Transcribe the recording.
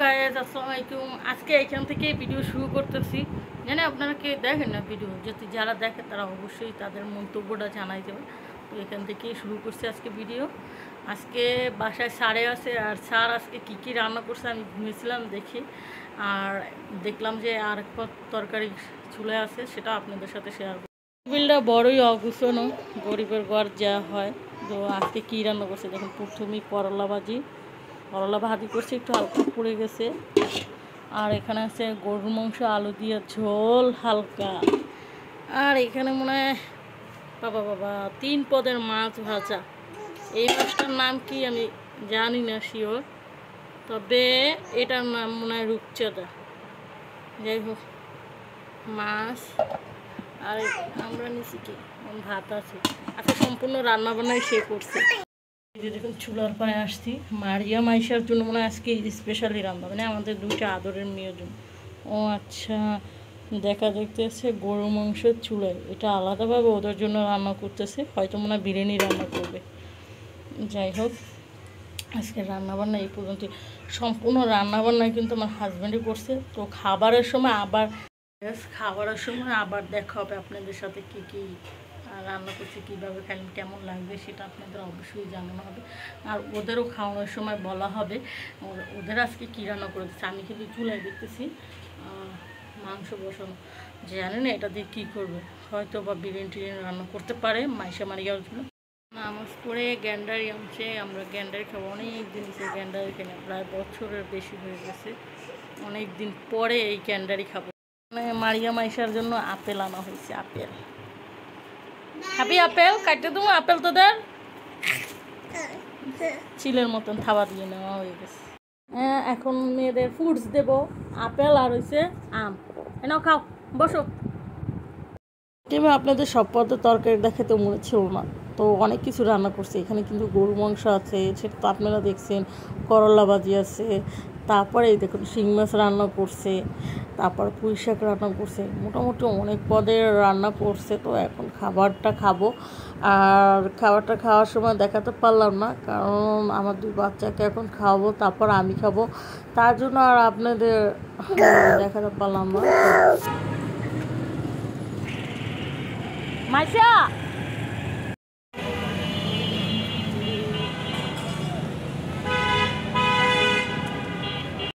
Guys আসসালামু আলাইকুম। আজকে এখান থেকে ভিডিও শুরু করতেছি। জানি আপনারা কে দেখেন না ভিডিও, যদি যারা দেখে তারা অবশ্যই তাদের মন্তব্যটা জানাই দেবে। তো এখান থেকেই শুরু করছি আজকে ভিডিও। আজকে বাসায় স্যারে আছে, আর স্যার আজকে কী কী রান্না করছে আমি ঘুমিয়েছিলাম দেখি, আর দেখলাম যে আর একটা তরকারি চুলে আছে, সেটা আপনাদের সাথে শেয়ার করব। টেবিলটা বড়ই অগুছানো, গরিবের ঘর যা হয়। তো আজকে কী রান্না করছে দেখুন, প্রথমেই করলা ভাজি করছে, একটু হালকা পড়ে গেছে। আর এখানে আছে গরুর মাংস, আলু দিয়ে ঝোল হালকা। আর এখানে মনে হয় বাবা 3 পদের মাছ ভাজা। এই মাছটার নাম কি আমি জানি না শিওর, তবে এটার নাম মনে হয় রূপচাঁদা। যাই হোক, মাছ। আর আমরা নিচে কি ভাত আছে। আচ্ছা, সম্পূর্ণ রান্নাবান্নাই সে করছে। দেখুন চুলার পায়ে আসছি, মারিয়া মাইশার জন্য মনে হয় আজকে স্পেশালি রান্না, মানে আমাদের দুইটা আদরের মেয়ের জন্য। ও আচ্ছা, দেখা দেখতেছে গরু মাংসের চুলায়, এটা আলাদাভাবে ওদের জন্য রান্না করতেছে, হয়তো মনে হয় বিরিয়ানি রান্না করবে। যাই হোক, আজকে রান্নাবান্না এই পর্যন্ত। সম্পূর্ণ রান্নাবান্নায় কিন্তু আমার হাজব্যান্ডই করছে। তো খাবারের সময় আবার দেখা হবে আপনাদের সাথে, কী কী রান্না করছি, কীভাবে খাইলেন, কেমন লাগবে সেটা আপনাদের অবশ্যই জানানো হবে। আর ওদেরও খাওয়ানোর সময় বলা হবে ওদের আজকে কী রান্না করে দিচ্ছে। আমি কিন্তু চুলায় দেখতেছি মাংস বসানো, জানি না এটা দিয়ে কী করবে, হয়তো বা বিরিয়ানি রান্না করতে পারে মাইশা মারিয়ার জন্য। নামাজ পড়ে গ্যান্ডারি আনছে, আমরা গ্যান্ডারি খাবো। অনেক দিন সে গ্যান্ডারি খাই না, প্রায় বছরের বেশি হয়ে গেছে, অনেক দিন পরে এই গ্যান্ডারি খাবো। মানে মারিয়া মাইশার জন্য আপেল আনা হয়েছে। আপেল খাবি? আপেল কাটতে দেবো, আপেল তোদের চিলের মতন থাবা দিয়ে নেওয়া হয়ে গেছে। হ্যাঁ, এখন মেয়েদের ফ্রুটস দেবো, আপেল আর হয়েছে আম। এনাও খাও, বসো। আপনাদের সব পদের তরকারি দেখে তো মনে ছিল না, তো অনেক কিছু রান্না করছে। এখানে কিন্তু গরু মাংস আছে, সেটা তো আপনারা দেখছেন, করলা ভাজি আছে, তারপরে এই দেখুন শিং মাছ রান্না করছে, তারপর পুঁই শাক রান্না করছে, মোটামুটি অনেক পদের রান্না করছে। তো এখন খাবারটা খাবো, আর খাবারটা খাওয়ার সময় দেখাতে পারলাম না, কারণ আমার 2 বাচ্চাকে এখন খাওয়াবো, তারপর আমি খাবো, তার জন্য আর আপনাদের দেখাতে পারলাম না। মাইশা